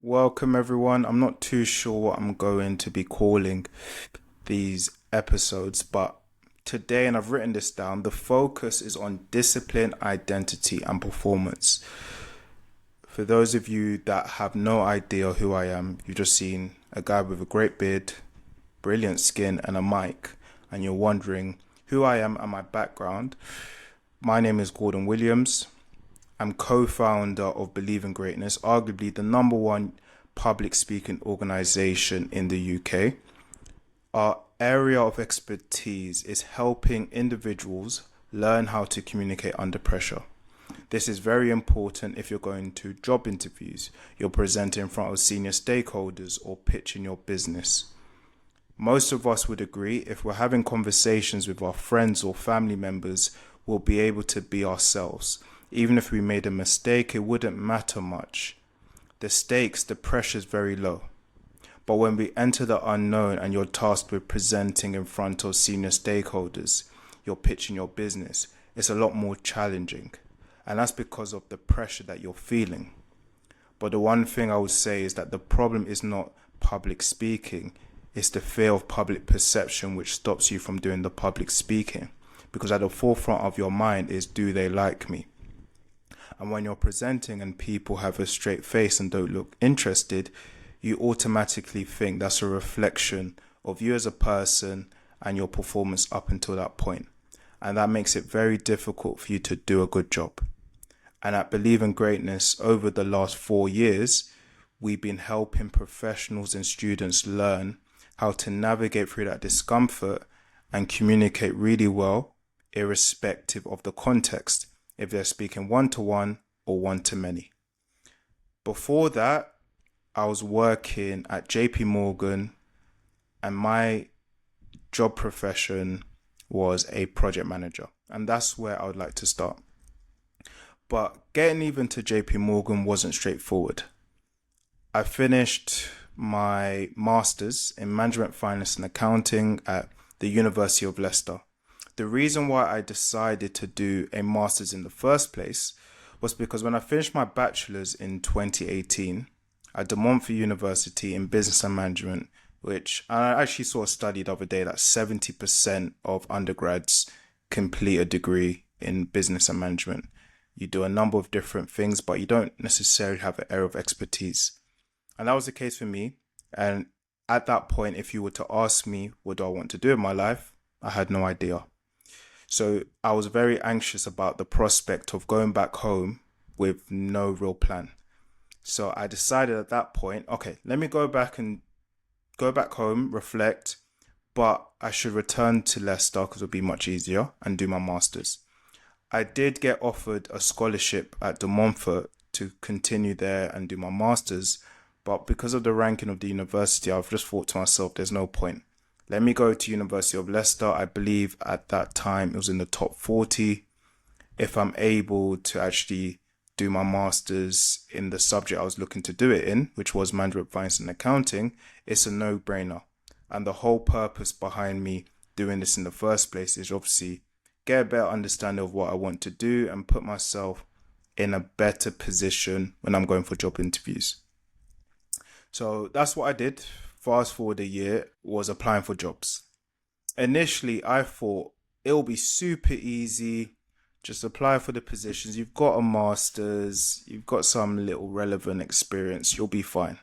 Welcome, everyone. I'm not too sure what I'm going to be calling these episodes, but today, and I've written this down, the focus is on discipline, identity, and performance. For those of you that have no idea who I am, you've just seen a guy with a great beard, brilliant skin, and a mic, and you're wondering who I am and my background. My name is Gordon Williams. I'm co-founder of Believe in Greatness, arguably the number one public speaking organization in the UK. Our area of expertise is helping individuals learn how to communicate under pressure. This is very important if you're going to job interviews, you're presenting in front of senior stakeholders, or pitching your business. Most of us would agree if we're having conversations with our friends or family members, we'll be able to be ourselves. Even if we made a mistake, it wouldn't matter much. The stakes, the pressure is very low. But when we enter the unknown and you're tasked with presenting in front of senior stakeholders, you're pitching your business, it's a lot more challenging. And that's because of the pressure that you're feeling. But the one thing I would say is that the problem is not public speaking, it's the fear of public perception which stops you from doing the public speaking. Because at the forefront of your mind is, do they like me? And when you're presenting and people have a straight face and don't look interested, you automatically think that's a reflection of you as a person and your performance up until that point. And that makes it very difficult for you to do a good job. And at Believe in Greatness, over the last 4 years, we've been helping professionals and students learn how to navigate through that discomfort and communicate really well, irrespective of the context, if they're speaking one-to-one or one-to-many. Before that, I was working at JPMorgan, and my job profession was a project manager. And that's where I would like to start. But getting even to JPMorgan wasn't straightforward. I finished my master's in management, finance and accounting at the University of Leicester. The reason why I decided to do a master's in the first place was because when I finished my bachelor's in 2018 at De Montfort University in business and management, which I actually saw a study the other day that 70% of undergrads complete a degree in business and management. You do a number of different things, but you don't necessarily have an area of expertise. And that was the case for me. And at that point, if you were to ask me, what do I want to do in my life? I had no idea. So I was very anxious about the prospect of going back home with no real plan. So I decided at that point, okay, let me go back home, reflect, but I should return to Leicester because it'll be much easier and do my master's. I did get offered a scholarship at De Montfort to continue there and do my master's, but because of the ranking of the university, I've just thought to myself, there's no point. Let me go to University of Leicester. I believe at that time it was in the top 40. If I'm able to actually do my master's in the subject I was looking to do it in, which was management, finance and accounting, it's a no-brainer. And the whole purpose behind me doing this in the first place is obviously get a better understanding of what I want to do and put myself in a better position when I'm going for job interviews. So that's what I did. Fast forward a year, was applying for jobs. Initially, I thought it'll be super easy. Just apply for the positions. You've got a master's, you've got some little relevant experience, you'll be fine.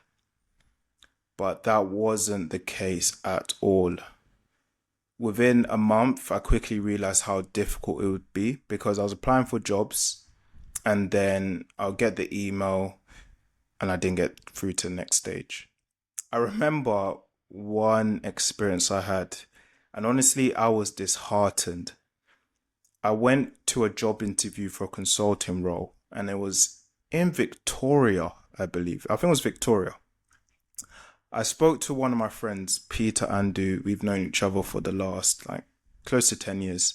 But that wasn't the case at all. Within a month, I quickly realized how difficult it would be because I was applying for jobs and then I'll get the email and I didn't get through to the next stage. I remember one experience I had, and honestly, I was disheartened. I went to a job interview for a consulting role, and it was in Victoria, I believe. I think it was Victoria. I spoke to one of my friends, Peter Andu. We've known each other for the last, close to 10 years.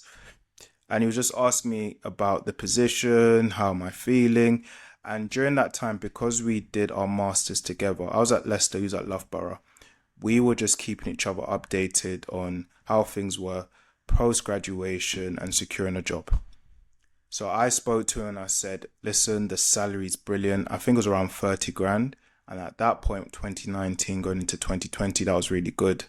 And he was just asking me about the position, how am I feeling? And during that time, because we did our masters together, I was at Leicester, he was at Loughborough. We were just keeping each other updated on how things were post-graduation and securing a job. So I spoke to him and I said, listen, the salary's brilliant. I think it was around 30 grand. And at that point, 2019 going into 2020, that was really good.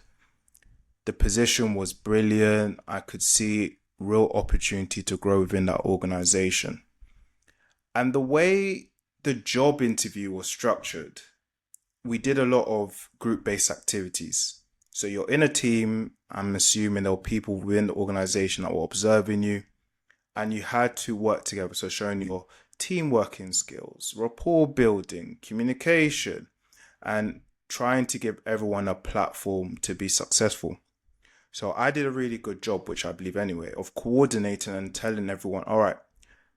The position was brilliant. I could see real opportunity to grow within that organization. And the way the job interview was structured, we did a lot of group-based activities. So you're in a team, I'm assuming there were people within the organization that were observing you, and you had to work together. So showing your team working skills, rapport building, communication, and trying to give everyone a platform to be successful. So I did a really good job, which I believe anyway, of coordinating and telling everyone, all right,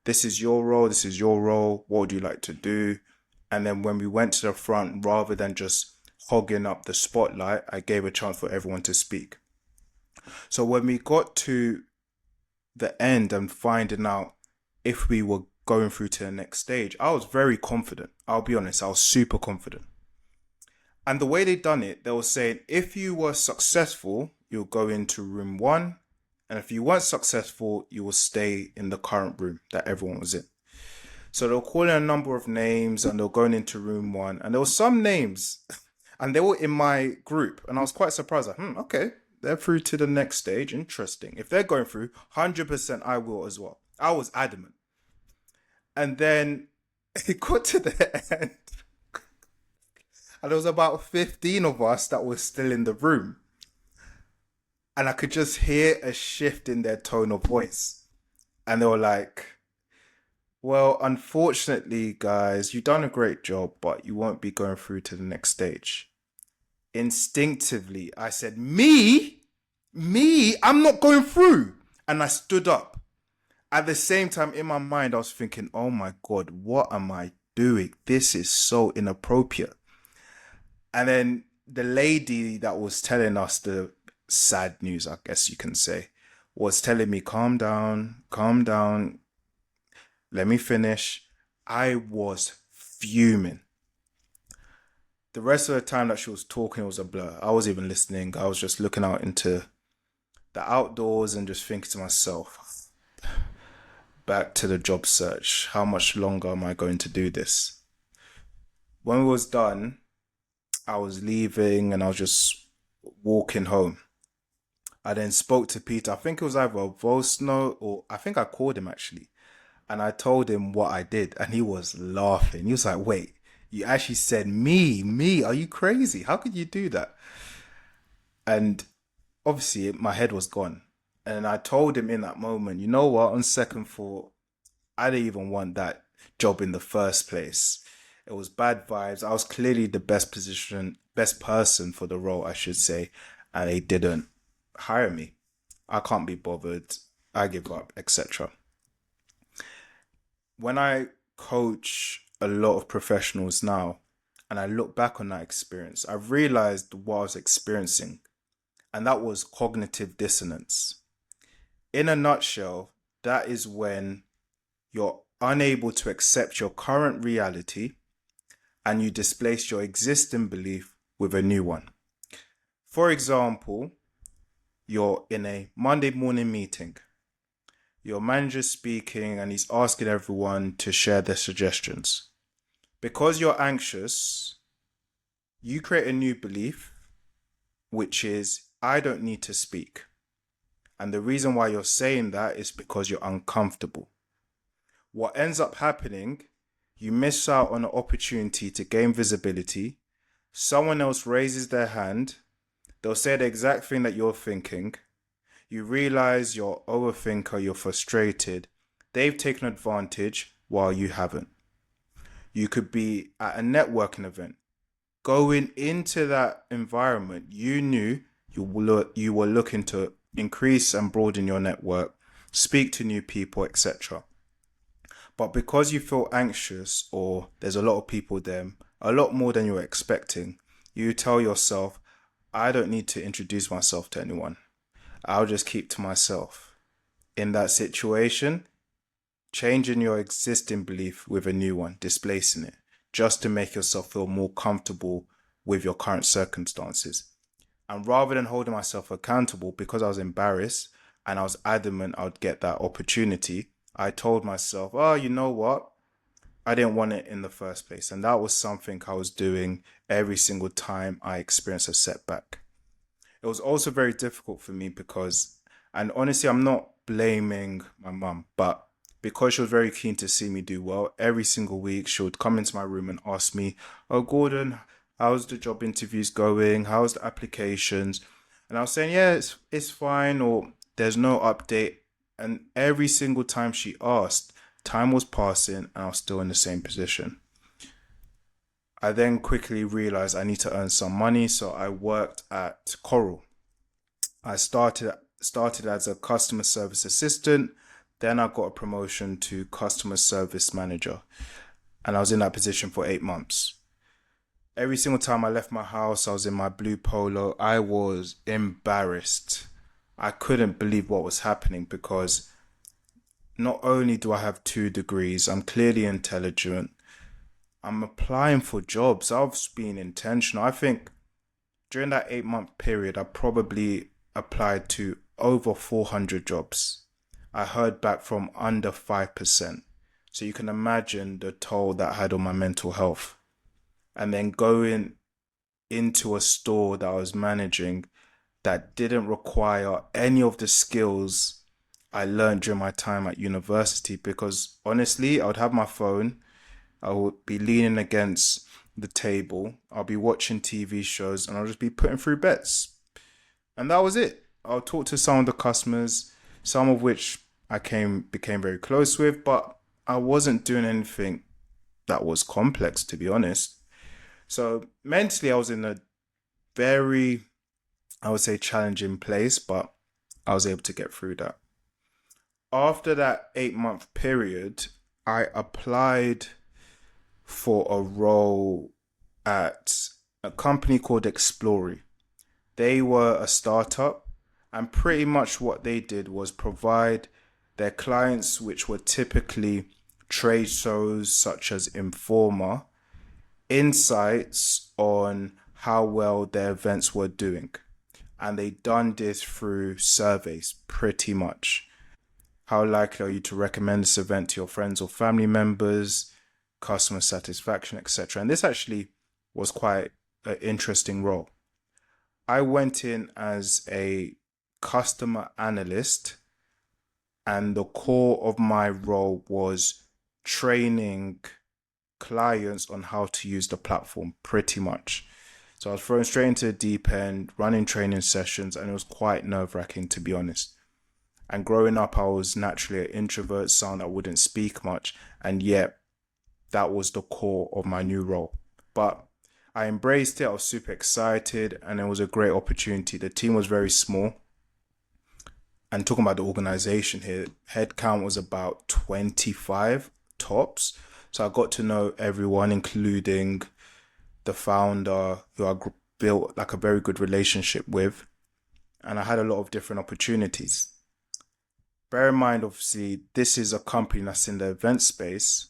this is your role, this is your role, what would you like to do? And then when we went to the front, rather than just hogging up the spotlight, I gave a chance for everyone to speak. So when we got to the end and finding out if we were going through to the next stage, I was very confident. I'll be honest, I was super confident. And the way they done it, they were saying if you were successful, you'll go into room 1. And if you weren't successful, you will stay in the current room that everyone was in. So they were calling a number of names and they were going into room 1. And there were some names and they were in my group. And I was quite surprised. Like, okay, they're through to the next stage. Interesting. If they're going through, 100% I will as well. I was adamant. And then it got to the end. And there was about 15 of us that were still in the room. And I could just hear a shift in their tone of voice. And they were like, well, unfortunately, guys, you've done a great job, but you won't be going through to the next stage. Instinctively, I said, me, I'm not going through. And I stood up. At the same time, in my mind, I was thinking, oh my God, what am I doing? This is so inappropriate. And then the lady that was telling us the sad news, I guess you can say, was telling me, calm down, let me finish. I was fuming. The rest of the time that she was talking was a blur. I wasn't even listening. I was just looking out into the outdoors and just thinking to myself, back to the job search. How much longer am I going to do this? When we was done, I was leaving and I was just walking home. I then spoke to Peter. I think it was either a voice note or I think I called him actually. And I told him what I did and he was laughing. He was like, wait, you actually said me, are you crazy? How could you do that? And obviously my head was gone. And I told him in that moment, you know what, on second thought, I didn't even want that job in the first place. It was bad vibes. I was clearly the best person for the role, I should say. And they didn't hire me. I can't be bothered. I give up, etc. When I coach a lot of professionals now and I look back on that experience, I've realized what I was experiencing, and that was cognitive dissonance. In a nutshell, that is when you're unable to accept your current reality and you displace your existing belief with a new one. For example, you're in a Monday morning meeting. Your manager's speaking and he's asking everyone to share their suggestions. Because you're anxious, you create a new belief, which is, I don't need to speak. And the reason why you're saying that is because you're uncomfortable. What ends up happening, you miss out on an opportunity to gain visibility. Someone else raises their hand. They'll say the exact thing that you're thinking. You realize you're an overthinker, you're frustrated. They've taken advantage while you haven't. You could be at a networking event. Going into that environment, you knew you were looking to increase and broaden your network, speak to new people, etc. But because you feel anxious or there's a lot of people there, a lot more than you were expecting, you tell yourself, I don't need to introduce myself to anyone. I'll just keep to myself. In that situation, changing your existing belief with a new one, displacing it, just to make yourself feel more comfortable with your current circumstances. And rather than holding myself accountable because I was embarrassed and I was adamant I'd get that opportunity, I told myself, oh, you know what? I didn't want it in the first place. And that was something I was doing every single time I experienced a setback. It was also very difficult for me because, and honestly, I'm not blaming my mum, but because she was very keen to see me do well, every single week she would come into my room and ask me, "Oh, Gordon, how's the job interviews going? How's the applications?" And I was saying, "Yeah, it's fine," or "There's no update." And every single time she asked, time was passing and I was still in the same position. I then quickly realized I need to earn some money, so I worked at Coral. I started as a customer service assistant, then I got a promotion to customer service manager, and I was in that position for 8 months. Every single time I left my house, I was in my blue polo. I was embarrassed. I couldn't believe what was happening because not only do I have 2 degrees, I'm clearly intelligent. I'm applying for jobs. I've been intentional. I think during that 8 month period, I probably applied to over 400 jobs. I heard back from under 5%. So you can imagine the toll that had on my mental health. And then going into a store that I was managing that didn't require any of the skills I learned during my time at university, because honestly, I would have my phone, I would be leaning against the table, I'll be watching TV shows, and I'll just be putting through bets. And that was it. I'll talk to some of the customers, some of which became very close with, but I wasn't doing anything that was complex, to be honest. So mentally, I was in a very, I would say, challenging place, but I was able to get through that. After that 8 month period, I applied for a role at a company called Explory. They were a startup, and pretty much what they did was provide their clients, which were typically trade shows such as Informa, insights on how well their events were doing. And they done this through surveys, pretty much. How likely are you to recommend this event to your friends or family members, customer satisfaction, etc. And this actually was quite an interesting role. I went in as a customer analyst, and the core of my role was training clients on how to use the platform, pretty much. So I was thrown straight into the deep end, running training sessions, and it was quite nerve-wracking, to be honest. And growing up, I was naturally an introvert, someone that wouldn't speak much, and yet that was the core of my new role. But I embraced it. I was super excited, and it was a great opportunity. The team was very small. And talking about the organization here, headcount was about 25 tops. So I got to know everyone, including the founder, who I built like a very good relationship with. And I had a lot of different opportunities. Bear in mind, obviously, this is a company that's in the event space.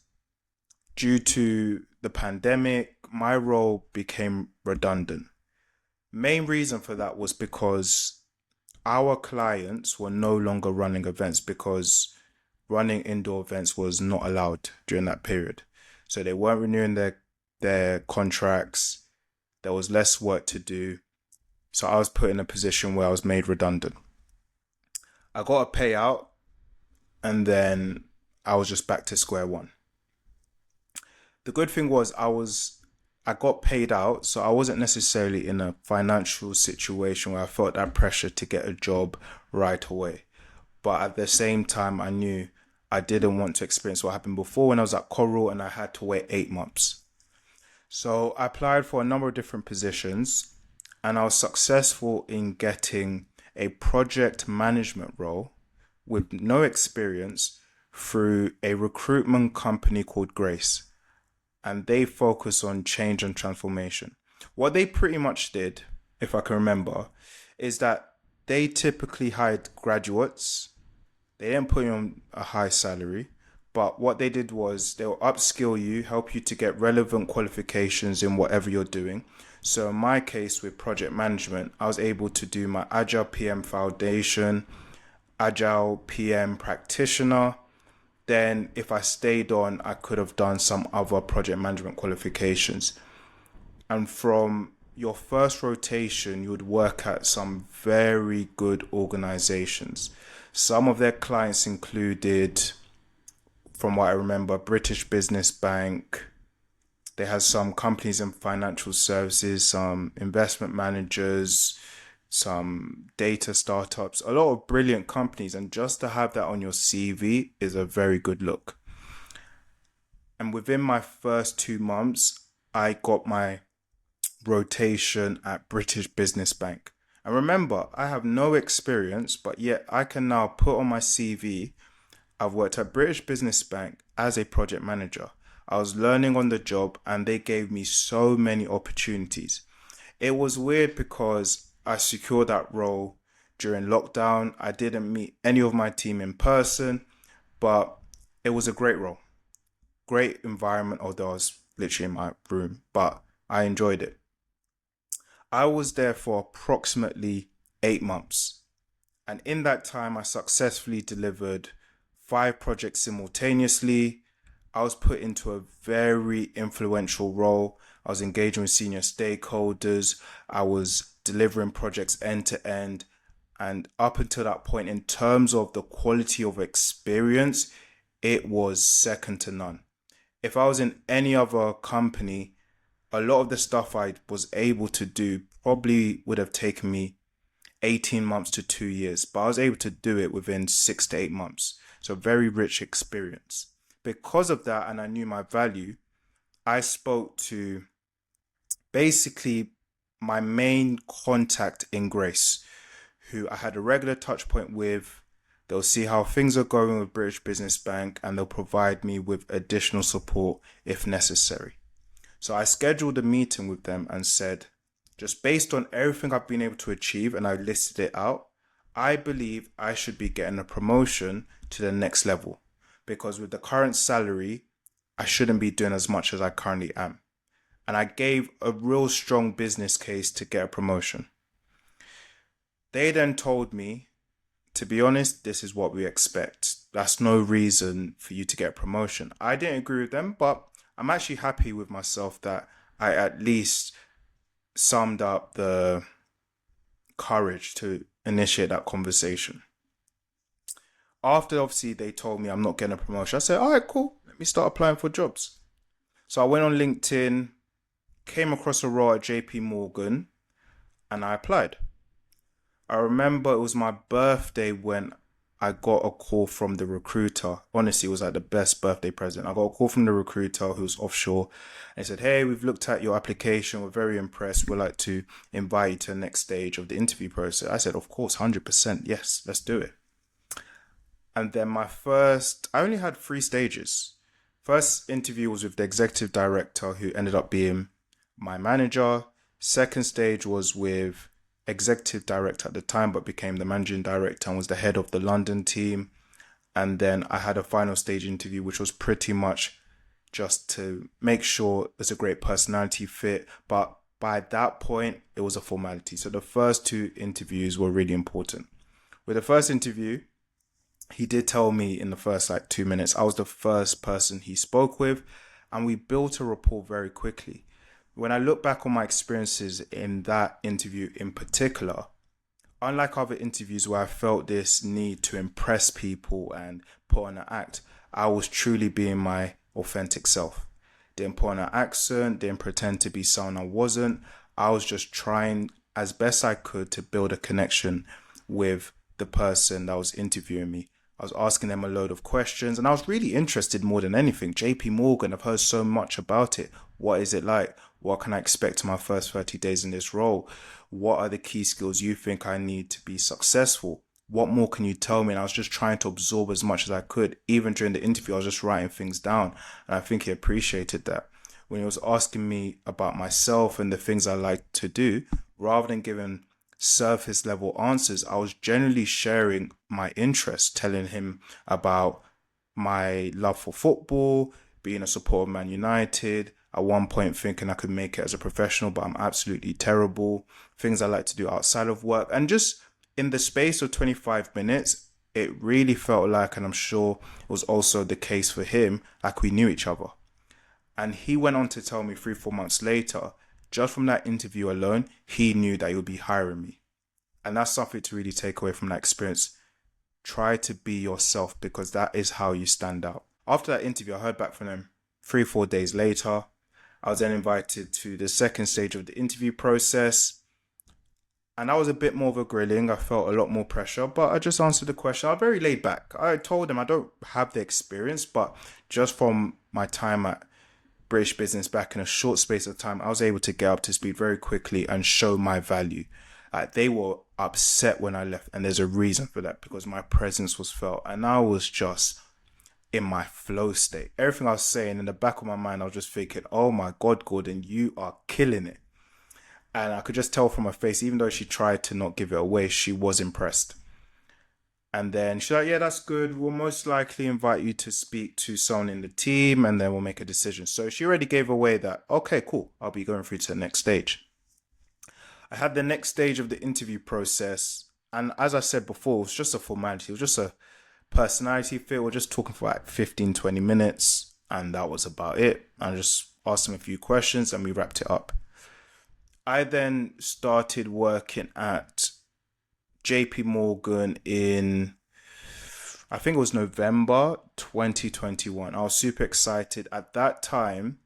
Due to the pandemic, my role became redundant. Main reason for that was because our clients were no longer running events, because running indoor events was not allowed during that period. So they weren't renewing their contracts. There was less work to do. So I was put in a position where I was made redundant. I got a payout, and then I was just back to square one. The good thing was I got paid out, so I wasn't necessarily in a financial situation where I felt that pressure to get a job right away. But at the same time, I knew I didn't want to experience what happened before when I was at Coral and I had to wait 8 months. So I applied for a number of different positions, and I was successful in getting a project management role with no experience through a recruitment company called Grace. And they focus on change and transformation. What they pretty much did, if I can remember, is that they typically hired graduates. They didn't put you on a high salary, but what they did was they'll upskill you, help you to get relevant qualifications in whatever you're doing. So in my case with project management, I was able to do my Agile PM Foundation, Agile PM Practitioner. then if I stayed on, I could have done some other project management qualifications. And from your first rotation, you would work at some very good organizations. Some of their clients included, from what I remember, British Business Bank. They had some companies in financial services, some investment managers, some data startups, a lot of brilliant companies. And just to have that on your CV is a very good look. And within my first 2 months, I got my rotation at British Business Bank. And remember, I have no experience, but yet I can now put on my CV, I've worked at British Business Bank as a project manager. I was learning on the job and they gave me so many opportunities. It was weird because I secured that role during lockdown. I didn't meet any of my team in person, but it was a great role. Great environment, although I was literally in my room, but I enjoyed it. I was there for approximately 8 months. And in that time, I successfully delivered 5 projects simultaneously. I was put into a very influential role. I was engaging with senior stakeholders. I was delivering projects end to end. And up until that point, in terms of the quality of experience, it was second to none. If I was in any other company, a lot of the stuff I was able to do probably would have taken me 18 months to 2 years, but I was able to do it within 6 to 8 months. So very rich experience. Because of that, and I knew my value, I spoke to basically my main contact in Grace, who I had a regular touch point with. They'll see how things are going with British Business Bank and they'll provide me with additional support if necessary. So I scheduled a meeting with them and said, just based on everything I've been able to achieve, and I listed it out, I believe I should be getting a promotion to the next level. Because with the current salary, I shouldn't be doing as much as I currently am. And I gave a real strong business case to get a promotion. They then told me, to be honest, this is what we expect. That's no reason for you to get a promotion. I didn't agree with them, but I'm actually happy with myself that I at least summed up the courage to initiate that conversation. After obviously they told me I'm not getting a promotion, I said, all right, cool. Let me start applying for jobs. So I went on LinkedIn, came across a role at JPMorgan, and I applied. I remember it was my birthday when I got a call from the recruiter. Honestly, it was like the best birthday present. I got a call from the recruiter who was offshore. And he said, hey, we've looked at your application. We're very impressed. We'd like to invite you to the next stage of the interview process. I said, of course, 100%. Yes, let's do it. And then I only had 3 stages. First interview was with the executive director, who ended up being my manager. Second stage was with executive director at the time, but became the managing director and was the head of the London team. And then I had a final stage interview, which was pretty much just to make sure it's a great personality fit. But by that point, it was a formality. So the first 2 interviews were really important. With the first interview, he did tell me in the first 2 minutes, I was the first person he spoke with, and we built a rapport very quickly. When I look back on my experiences in that interview in particular, unlike other interviews where I felt this need to impress people and put on an act, I was truly being my authentic self. Didn't put on an accent, didn't pretend to be someone I wasn't. I was just trying as best I could to build a connection with the person that was interviewing me. I was asking them a load of questions and I was really interested more than anything. JPMorgan, I've heard so much about it. What is it like? What can I expect in my first 30 days in this role? What are the key skills you think I need to be successful? What more can you tell me? And I was just trying to absorb as much as I could. Even during the interview, I was just writing things down. And I think he appreciated that. When he was asking me about myself and the things I like to do, rather than giving surface level answers, I was generally sharing my interests, telling him about my love for football, being a supporter of Man United, at one point thinking I could make it as a professional, but I'm absolutely terrible, things I like to do outside of work. And just in the space of 25 minutes, it really felt like, and I'm sure it was also the case for him, like we knew each other. And he went on to tell me 3, 4 months later, just from that interview alone, he knew that he would be hiring me. And that's something to really take away from that experience. Try to be yourself, because that is how you stand out. After that interview, I heard back from them 3, 4 days later. I was then invited to the second stage of the interview process. And that was a bit more of a grilling. I felt a lot more pressure, but I just answered the question. I was very laid back. I told them I don't have the experience, but just from my time at British Business back in a short space of time, I was able to get up to speed very quickly and show my value. They were upset when I left, and there's a reason for that, because my presence was felt and I was just in my flow state. Everything I was saying, in the back of my mind, I was just thinking, oh my God, Gordon, you are killing it. And I could just tell from her face, even though she tried to not give it away, she was impressed. And then she's like, yeah, that's good. We'll most likely invite you to speak to someone in the team, and then we'll make a decision. So she already gave away that, okay, cool, I'll be going through to the next stage. I had the next stage of the interview process. And as I said before, it was just a formality. It was just a personality fit. We're just talking for like 15, 20 minutes. And that was about it. I just asked them a few questions and we wrapped it up. I then started working at JPMorgan in, I think it was November 2021. I was super excited. At that time,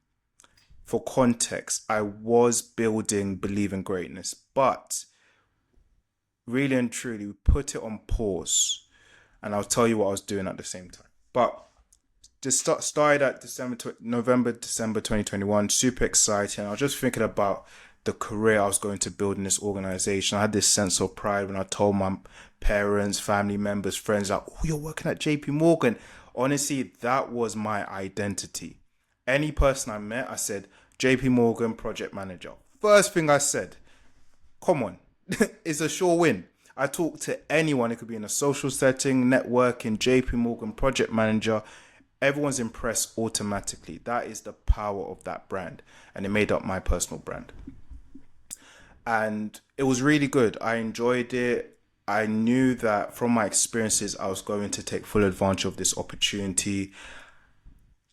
for context, I was building Believe in Greatness, but really and truly, we put it on pause. And I'll tell you what I was doing at the same time. But just started at November, December 2021, super exciting. I was just thinking about the career I was going to build in this organization. I had this sense of pride when I told my parents, family members, friends, like, oh, you're working at JPMorgan. Honestly, that was my identity. Any person I met, I said, JPMorgan project manager. First thing I said, come on, it's a sure win. I talk to anyone. It could be in a social setting, networking, JPMorgan project manager. Everyone's impressed automatically. That is the power of that brand. And it made up my personal brand. And it was really good. I enjoyed it. I knew that from my experiences, I was going to take full advantage of this opportunity.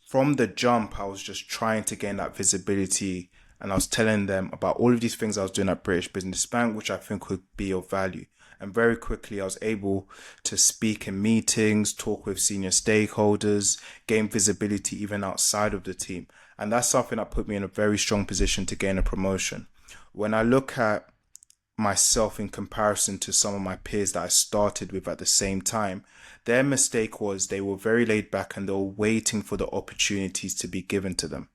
From the jump, I was just trying to gain that visibility. And I was telling them about all of these things I was doing at British Business Bank, which I think would be of value. And very quickly, I was able to speak in meetings, talk with senior stakeholders, gain visibility even outside of the team. And that's something that put me in a very strong position to gain a promotion. When I look at myself in comparison to some of my peers that I started with at the same time, their mistake was they were very laid back and they were waiting for the opportunities to be given to them.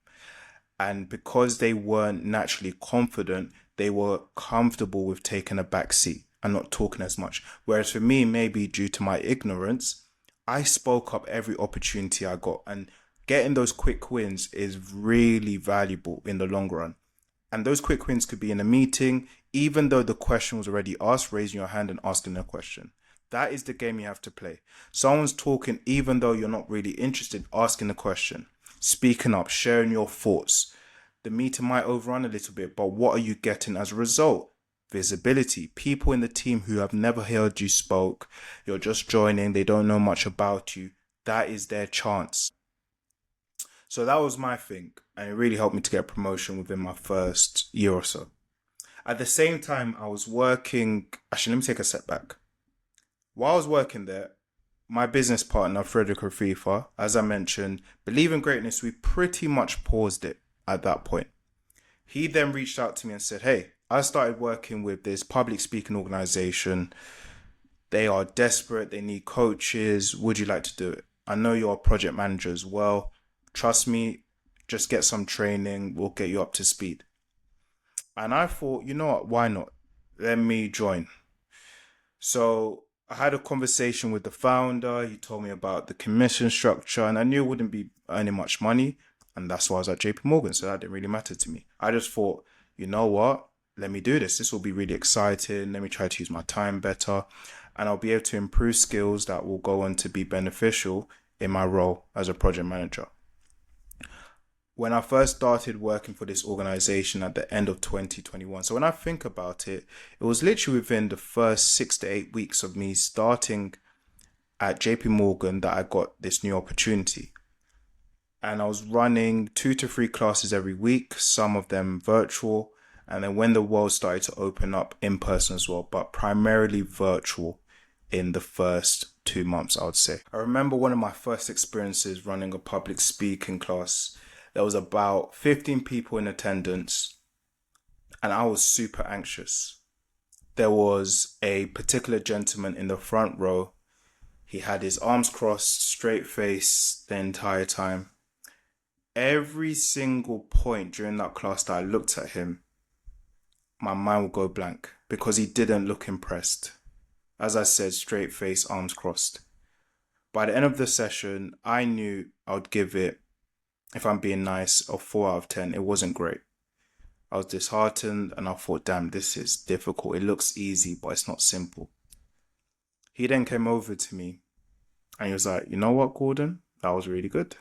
And because they weren't naturally confident, they were comfortable with taking a back seat and not talking as much. Whereas for me, maybe due to my ignorance, I spoke up every opportunity I got. And getting those quick wins is really valuable in the long run. And those quick wins could be in a meeting, even though the question was already asked, raising your hand and asking a question. That is the game you have to play. Someone's talking, even though you're not really interested, asking a question, speaking up, sharing your thoughts. The meeting might overrun a little bit, but what are you getting as a result? Visibility. People in the team who have never heard you spoke, you're just joining, they don't know much about you. That is their chance. So that was my thing, and it really helped me to get a promotion within my first year or so. At the same time, I was working. Actually, let me take a step back. While I was working there, my business partner, Frederick Rafifa, as I mentioned, Believe in Greatness, we pretty much paused it at that point. He then reached out to me and said, hey, I started working with this public speaking organization. They are desperate. They need coaches. Would you like to do it? I know you're a project manager as well. Trust me, just get some training. We'll get you up to speed. And I thought, you know what? Why not? Let me join. So I had a conversation with the founder. He told me about the commission structure, and I knew it wouldn't be earning much money. And that's why I was at JPMorgan. So that didn't really matter to me. I just thought, you know what? Let me do this. This will be really exciting. Let me try to use my time better. And I'll be able to improve skills that will go on to be beneficial in my role as a project manager. When I first started working for this organization at the end of 2021. So when I think about it, it was literally within the first 6 to 8 weeks of me starting at JPMorgan that I got this new opportunity. And I was running 2 to 3 classes every week, some of them virtual. And then when the world started to open up, in person as well, but primarily virtual in the first 2 months, I would say. I remember one of my first experiences running a public speaking class. There was about 15 people in attendance, and I was super anxious. There was a particular gentleman in the front row. He had his arms crossed, straight face the entire time. Every single point during that class that I looked at him, my mind would go blank because he didn't look impressed. As I said, straight face, arms crossed. By the end of the session, I knew I would give it, if I'm being nice, a 4 out of 10. It wasn't great. I was disheartened and I thought, damn, this is difficult. It looks easy, but it's not simple. He then came over to me and he was like, you know what, Gordon? That was really good.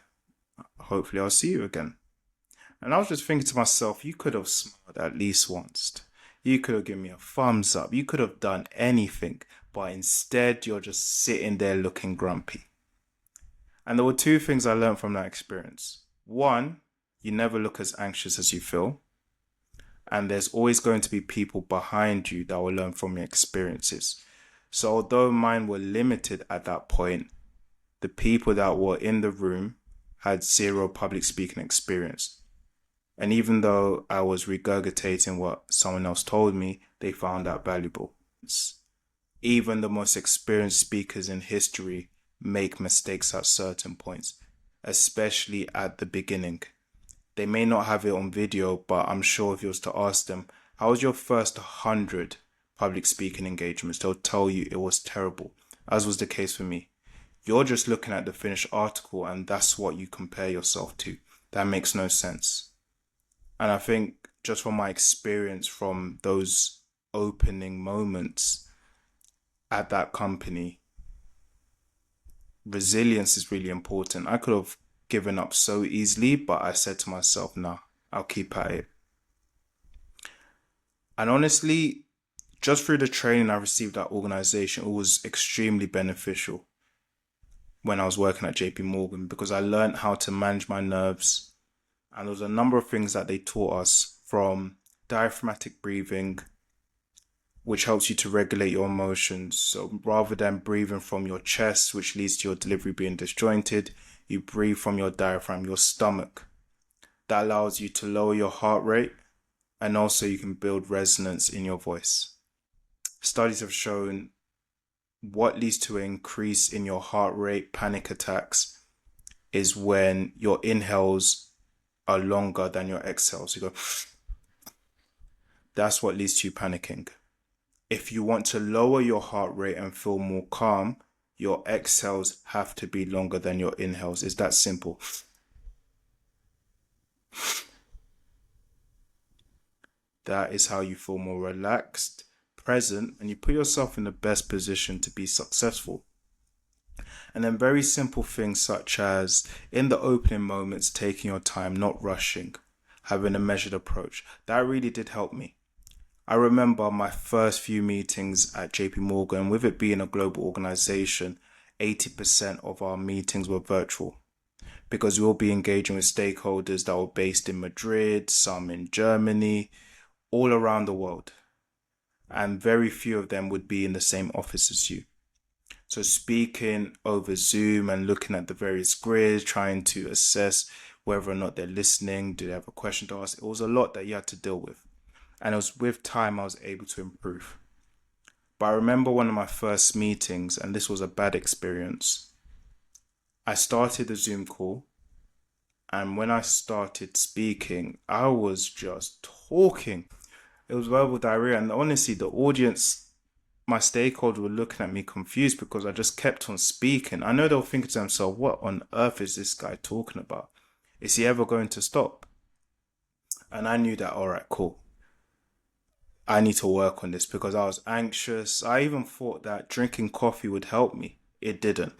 Hopefully I'll see you again. And I was just thinking to myself, you could have smiled at least once. You could have given me a thumbs up. You could have done anything. But instead, you're just sitting there looking grumpy. And there were 2 things I learned from that experience. One, you never look as anxious as you feel. And there's always going to be people behind you that will learn from your experiences. So although mine were limited at that point, the people that were in the room had 0 public speaking experience. And even though I was regurgitating what someone else told me, they found that valuable. Even the most experienced speakers in history make mistakes at certain points, especially at the beginning. They may not have it on video, but I'm sure if you was to ask them, how was your first 100 public speaking engagements? They'll tell you it was terrible, as was the case for me. You're just looking at the finished article and that's what you compare yourself to. That makes no sense. And I think just from my experience from those opening moments at that company, resilience is really important. I could have given up so easily, but I said to myself, nah, I'll keep at it. And honestly, just through the training I received at organization, it was extremely beneficial when I was working at JPMorgan because I learned how to manage my nerves. And there was a number of things that they taught us, from diaphragmatic breathing, which helps you to regulate your emotions. So rather than breathing from your chest, which leads to your delivery being disjointed, you breathe from your diaphragm, your stomach. That allows you to lower your heart rate, and also you can build resonance in your voice. Studies have shown what leads to an increase in your heart rate, panic attacks, is when your inhales are longer than your exhales. You go, that's what leads to you panicking. If you want to lower your heart rate and feel more calm, your exhales have to be longer than your inhales. It's that simple. That is how you feel more relaxed, present, and you put yourself in the best position to be successful. And then very simple things such as in the opening moments, taking your time, not rushing, having a measured approach. That really did help me. I remember my first few meetings at JPMorgan, with it being a global organization, 80% of our meetings were virtual because we'll be engaging with stakeholders that were based in Madrid, some in Germany, all around the world. And very few of them would be in the same office as you. So speaking over Zoom and looking at the various grids, trying to assess whether or not they're listening, do they have a question to ask? It was a lot that you had to deal with. And it was with time I was able to improve. But I remember one of my first meetings, and this was a bad experience. I started the Zoom call, and when I started speaking, I was just talking. It was verbal diarrhea, and honestly, the audience, my stakeholders were looking at me confused because I just kept on speaking. I know they were thinking to themselves, what on earth is this guy talking about? Is he ever going to stop? And I knew that, all right, cool. I need to work on this because I was anxious. I even thought that drinking coffee would help me. It didn't.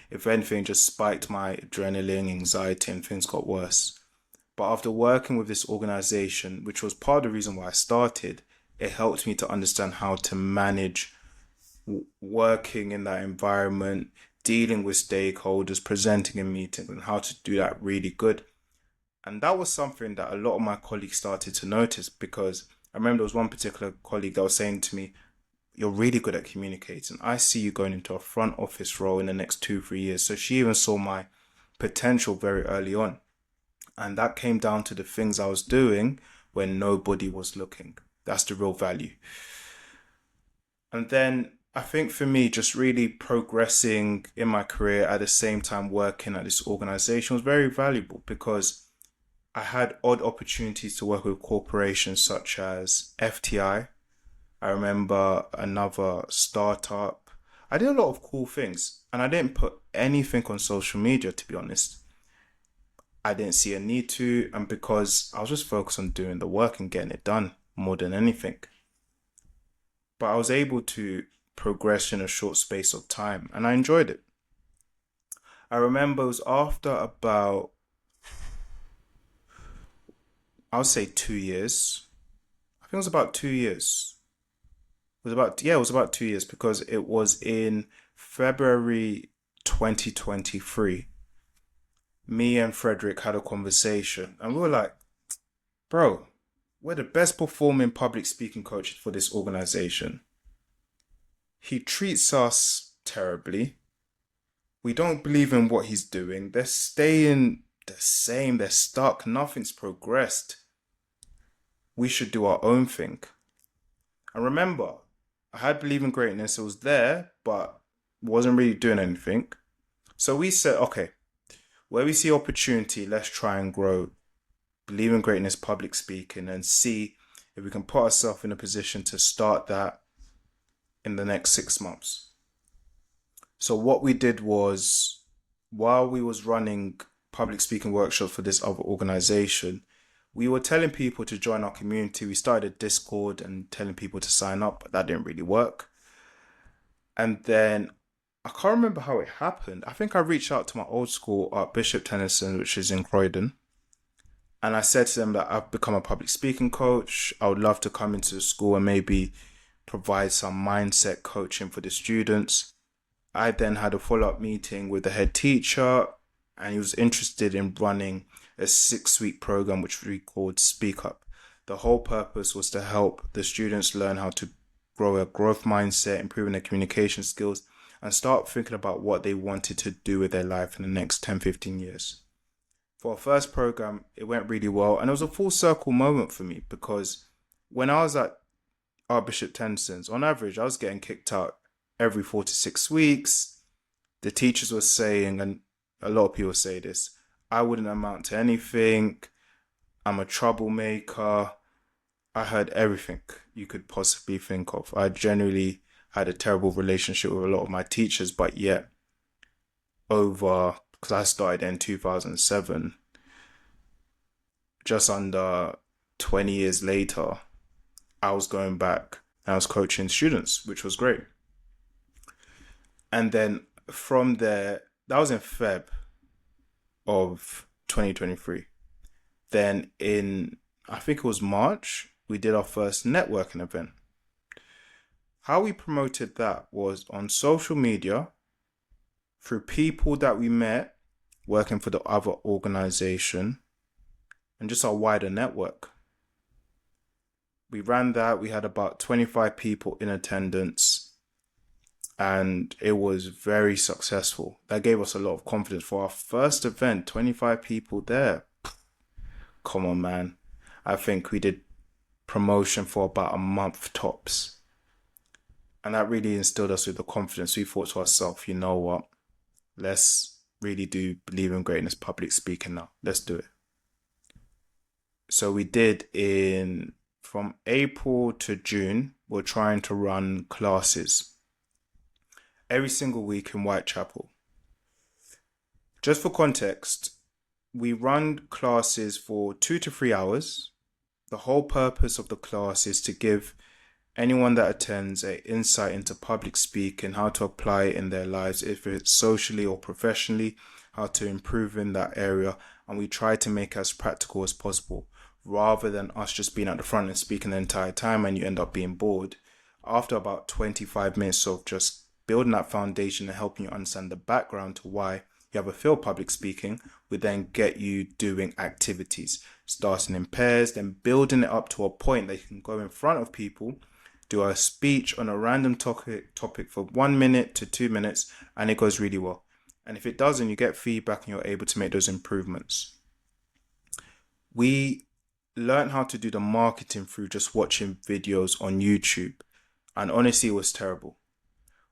If anything, just spiked my adrenaline, anxiety, and things got worse. But after working with this organization, which was part of the reason why I started, it helped me to understand how to manage working in that environment, dealing with stakeholders, presenting in meetings, and how to do that really good. And that was something that a lot of my colleagues started to notice, because I remember there was one particular colleague that was saying to me, "You're really good at communicating. I see you going into a front office role in the next 2, 3 years." So she even saw my potential very early on. And that came down to the things I was doing when nobody was looking. That's the real value. And then I think for me, just really progressing in my career at the same time working at this organization was very valuable, because I had odd opportunities to work with corporations such as FTI. I remember another startup. I did a lot of cool things, and I didn't put anything on social media, to be honest. I didn't see a need to, and because I was just focused on doing the work and getting it done more than anything. But I was able to progress in a short space of time, and I enjoyed it. I remember it was after about, I would say 2 years. I think it was about 2 years. It was about 2 years, because it was in February 2023. Me and Frederick had a conversation, and we were like, "Bro, we're the best performing public speaking coaches for this organization. He treats us terribly. We don't believe in what he's doing. They're staying the same. They're stuck. Nothing's progressed. We should do our own thing." And remember, I had belief in greatness. It was there, but wasn't really doing anything. So we said, okay, where we see opportunity, let's try and grow believe in greatness public speaking, and see if we can put ourselves in a position to start that in the next 6 months. So what we did was, while we was running public speaking workshops for this other organization, we were telling people to join our community. We started a Discord and telling people to sign up, but that didn't really work. And then I can't remember how it happened. I think I reached out to my old school at Bishop Tennyson, which is in Croydon. And I said to them that I've become a public speaking coach. I would love to come into the school and maybe provide some mindset coaching for the students. I then had a follow-up meeting with the head teacher, and he was interested in running a 6-week program which we called Speak Up. The whole purpose was to help the students learn how to grow a growth mindset, improving their communication skills, and start thinking about what they wanted to do with their life in the next 10-15 years. For our first program, it went really well, and it was a full circle moment for me, because when I was at Archbishop Tenson's, on average, I was getting kicked out every 4 to 6 weeks. The teachers were saying, and a lot of people say this, I wouldn't amount to anything. I'm a troublemaker. I heard everything you could possibly think of. I generally had a terrible relationship with a lot of my teachers, but yet because I started in 2007, just under 20 years later, I was going back and I was coaching students, which was great. And then from there, that was in Feb of 2023. Then in, I think it was March, we did our first networking event. How we promoted that was on social media, through people that we met working for the other organization, and just our wider network. We ran that. We had about 25 people in attendance, and it was very successful. That gave us a lot of confidence for our first event. 25 people there. Come on, man. I think we did promotion for about a month tops. And that really instilled us with the confidence. We thought to ourselves, you know what? Let's really do believe in greatness public speaking now. Let's do it. So we did from April to June, we're trying to run classes every single week in Whitechapel. Just for context, we run classes for 2 to 3 hours. The whole purpose of the class is to give anyone that attends an insight into public speaking, how to apply it in their lives, if it's socially or professionally, how to improve in that area. And we try to make it as practical as possible, rather than us just being at the front and speaking the entire time and you end up being bored. After about 25 minutes of just building that foundation and helping you understand the background to why you have a fear of public speaking would then get you doing activities, starting in pairs, then building it up to a point that you can go in front of people, do a speech on a random topic for 1 minute to 2 minutes, and it goes really well. And if it doesn't, you get feedback and you're able to make those improvements. We learned how to do the marketing through just watching videos on YouTube. And honestly, it was terrible.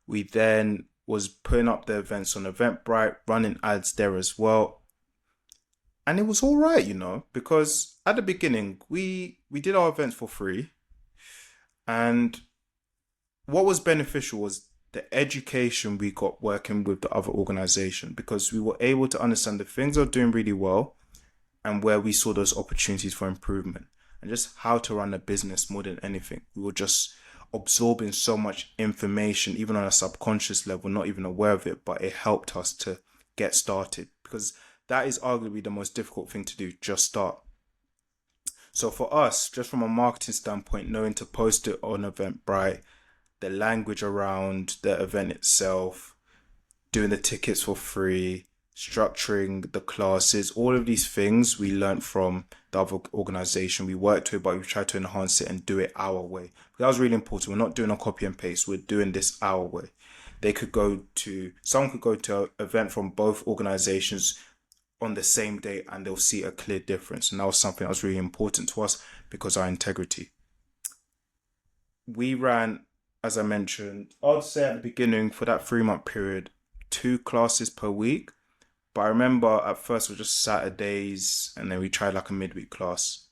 We then was putting up the events on Eventbrite, running ads there as well. And it was all right, because at the beginning, we did our events for free. And what was beneficial was the education we got working with the other organization, because we were able to understand the things they're doing really well and where we saw those opportunities for improvement and just how to run a business more than anything. We were just absorbing so much information, even on a subconscious level, not even aware of it, but it helped us to get started, because that is arguably the most difficult thing to do, just start. So for us, just from a marketing standpoint, knowing to post it on Eventbrite, the language around the event itself, doing the tickets for free, structuring the classes, all of these things we learned from the other organization. We worked with, but we tried to enhance it and do it our way. That was really important. We're not doing a copy and paste. We're doing this our way. Someone could go to an event from both organizations on the same day and they'll see a clear difference. And that was something that was really important to us because of our integrity. We ran, as I mentioned, I'd say at the beginning for that 3-month period, 2 classes per week. But I remember at first it was just Saturdays and then we tried like a midweek class.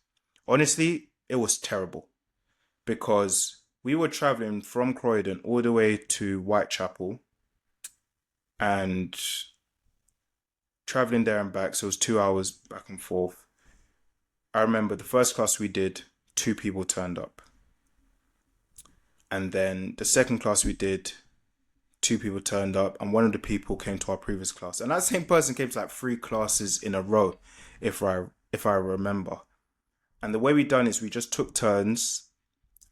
Honestly, it was terrible because we were traveling from Croydon all the way to Whitechapel and traveling there and back. So it was 2 hours back and forth. I remember the first class we did, 2 people turned up. And then the second class we did, 2 people turned up, and one of the people came to our previous class. And that same person came to like 3 classes in a row, if I remember. And the way we done is we just took turns.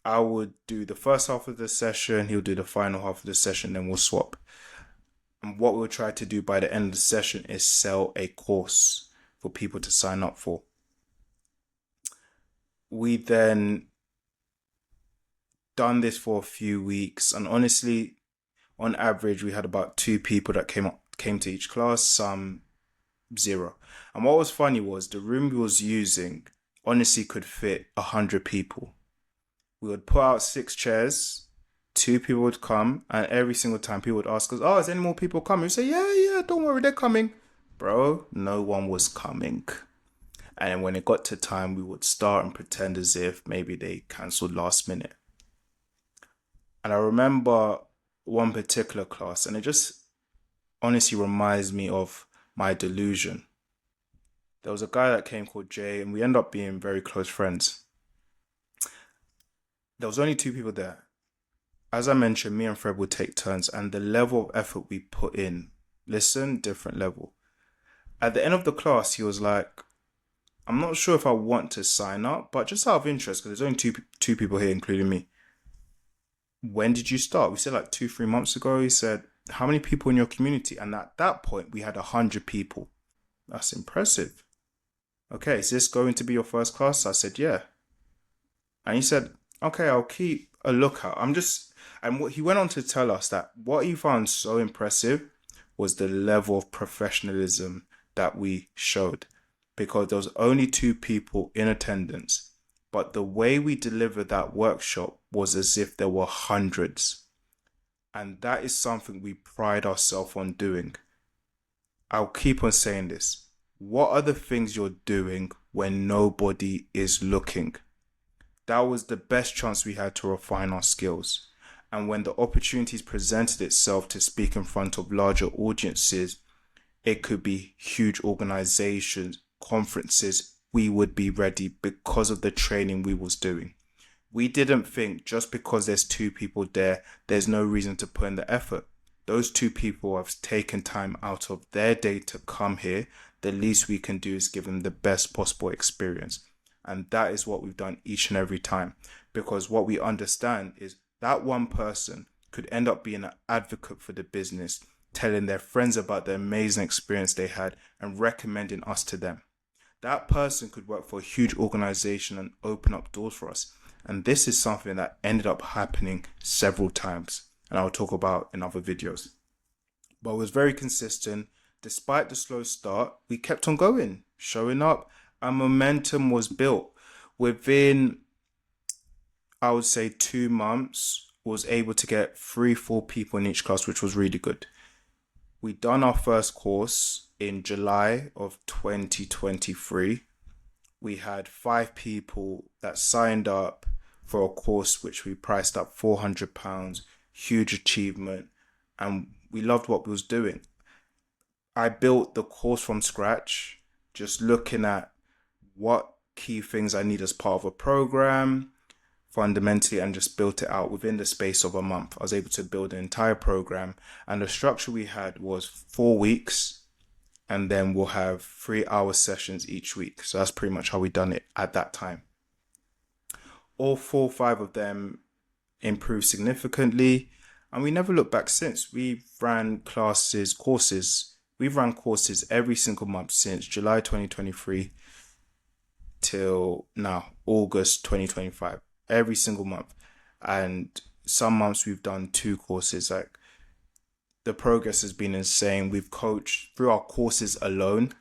I would do the first half of the session, he'll do the final half of the session, then we'll swap. And what we'll try to do by the end of the session is sell a course for people to sign up for. We then done this for a few weeks, and honestly, on average, we had about 2 people that came to each class, some 0. And what was funny was the room we was using honestly could fit 100 people. We would put out 6 chairs, 2 people would come, and every single time people would ask us, is any more people coming? We say, yeah, don't worry, they're coming. Bro, no one was coming. And then when it got to time, we would start and pretend as if maybe they cancelled last minute. And I remember one particular class, and it just honestly reminds me of my delusion. There was a guy that came called Jay, and we ended up being very close friends. There was only 2 people there. As I mentioned, me and Fred would take turns, and the level of effort we put in, different level. At the end of the class, he was like, I'm not sure if I want to sign up, but just out of interest, because there's only two people here, including me. When did you start? We said like 2-3 months ago. He said, how many people in your community? And at that point, we had 100 people. That's impressive. Okay, is this going to be your first class? I said, yeah. And he said, okay, I'll keep a lookout. And he went on to tell us that what he found so impressive was the level of professionalism that we showed, because there was only 2 people in attendance. But the way we delivered that workshop was as if there were hundreds. And that is something we pride ourselves on doing. I'll keep on saying this. What are the things you're doing when nobody is looking? That was the best chance we had to refine our skills. And when the opportunities presented itself to speak in front of larger audiences, it could be huge organizations, conferences, we would be ready because of the training we was doing. We didn't think just because there's 2 people there, there's no reason to put in the effort. Those 2 people have taken time out of their day to come here. The least we can do is give them the best possible experience. And that is what we've done each and every time. Because what we understand is that one person could end up being an advocate for the business, telling their friends about the amazing experience they had and recommending us to them. That person could work for a huge organization and open up doors for us. And this is something that ended up happening several times, and I'll talk about in other videos. But it was very consistent. Despite the slow start, we kept on going, showing up, and momentum was built. Within, I would say, 2 months, was able to get 3-4 people in each class, which was really good. We done our first course in July of 2023. We had 5 people that signed up for a course which we priced up £400, huge achievement, and we loved what we was doing. I built the course from scratch, just looking at what key things I need as part of a program, fundamentally, and just built it out within the space of a month. I was able to build an entire program, and the structure we had was 4 weeks, and then we'll have 3-hour sessions each week. So that's pretty much how we done it at that time. All 4 or 5 of them improved significantly, and we never looked back since. We've ran courses. We've run courses every single month since July 2023 till now, August 2025. Every single month. And some months we've done 2 courses. Like, the progress has been insane. We've coached through our courses alone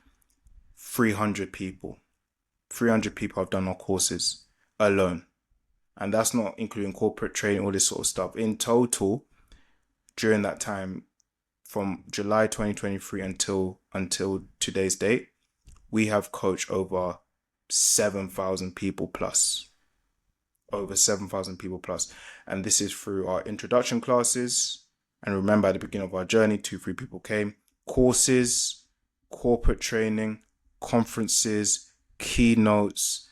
300 people. 300 people have done our courses alone. And that's not including corporate training, all this sort of stuff. In total, during that time, from July 2023 until today's date, we have coached over 7,000 people plus. Over 7,000 people plus. And this is through our introduction classes. And remember, at the beginning of our journey, 2-3 people came. Courses, corporate training, conferences, keynotes.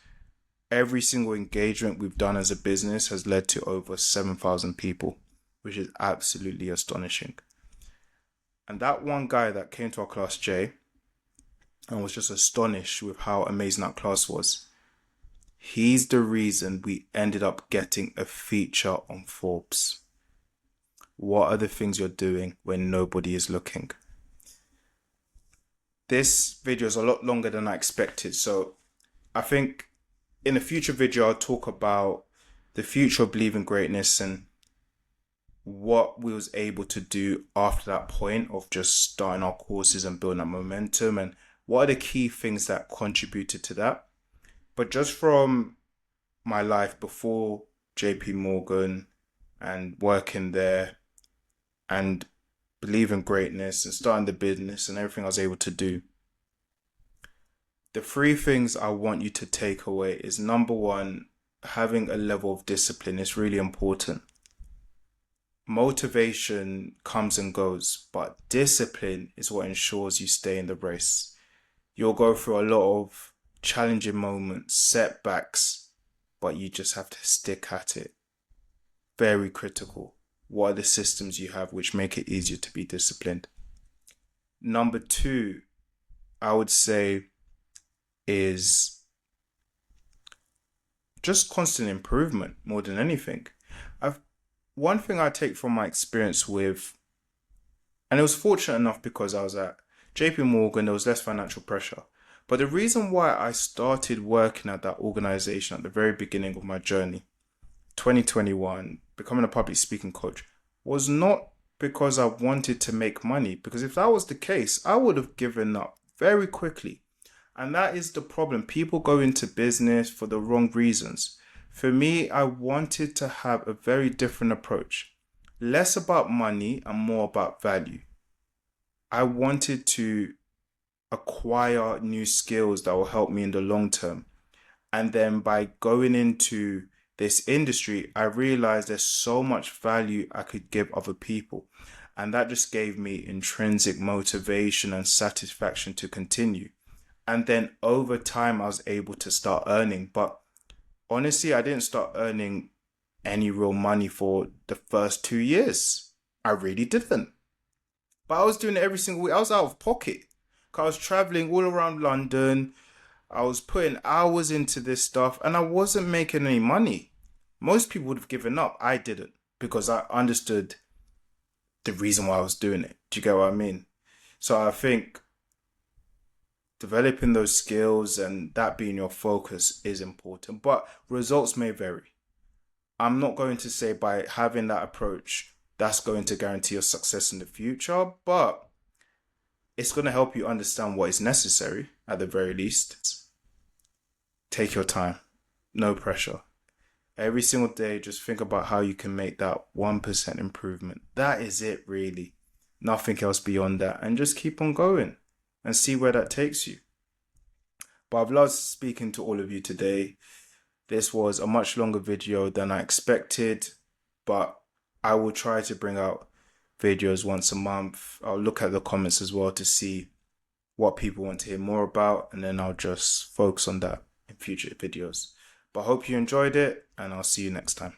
Every single engagement we've done as a business has led to over 7,000 people, which is absolutely astonishing. And that one guy that came to our class, Jay, and was just astonished with how amazing that class was, he's the reason we ended up getting a feature on Forbes. What are the things you're doing when nobody is looking? This video is a lot longer than I expected, so I think in a future video I'll talk about the future of believing greatness and what we was able to do after that point of just starting our courses and building up momentum, and what are the key things that contributed to that. But just from my life before JPMorgan and working there and believing greatness and starting the business and everything I was able to do, the 3 things I want you to take away is, number 1, having a level of discipline is really important. Motivation comes and goes, but discipline is what ensures you stay in the race. You'll go through a lot of challenging moments, setbacks, but you just have to stick at it. Very critical. What are the systems you have which make it easier to be disciplined? Number 2, I would say, is just constant improvement more than anything. One thing I take from my experience with, and it was fortunate enough because I was at JPMorgan, there was less financial pressure. But the reason why I started working at that organization at the very beginning of my journey, 2021, becoming a public speaking coach, was not because I wanted to make money. Because if that was the case, I would have given up very quickly. And that is the problem. People go into business for the wrong reasons. For me, I wanted to have a very different approach. Less about money and more about value. I wanted to acquire new skills that will help me in the long term. And then by going into this industry, I realized there's so much value I could give other people. And that just gave me intrinsic motivation and satisfaction to continue. And then over time, I was able to start earning. But honestly, I didn't start earning any real money for the first 2 years. I really didn't. But I was doing it every single week. I was out of pocket. I was traveling all around London. I was putting hours into this stuff and I wasn't making any money. Most people would have given up. I didn't, because I understood the reason why I was doing it. Do you get what I mean? So I think developing those skills and that being your focus is important, but results may vary. I'm not going to say by having that approach, that's going to guarantee your success in the future, but it's going to help you understand what is necessary at the very least. Take your time, no pressure. Every single day, just think about how you can make that 1% improvement. That is it, really. Nothing else beyond that. And just keep on going and see where that takes you. But I've loved speaking to all of you today. This was a much longer video than I expected, but I will try to bring out videos once a month. I'll look at the comments as well to see what people want to hear more about, and then I'll just focus on that in future videos. But I hope you enjoyed it, and I'll see you next time.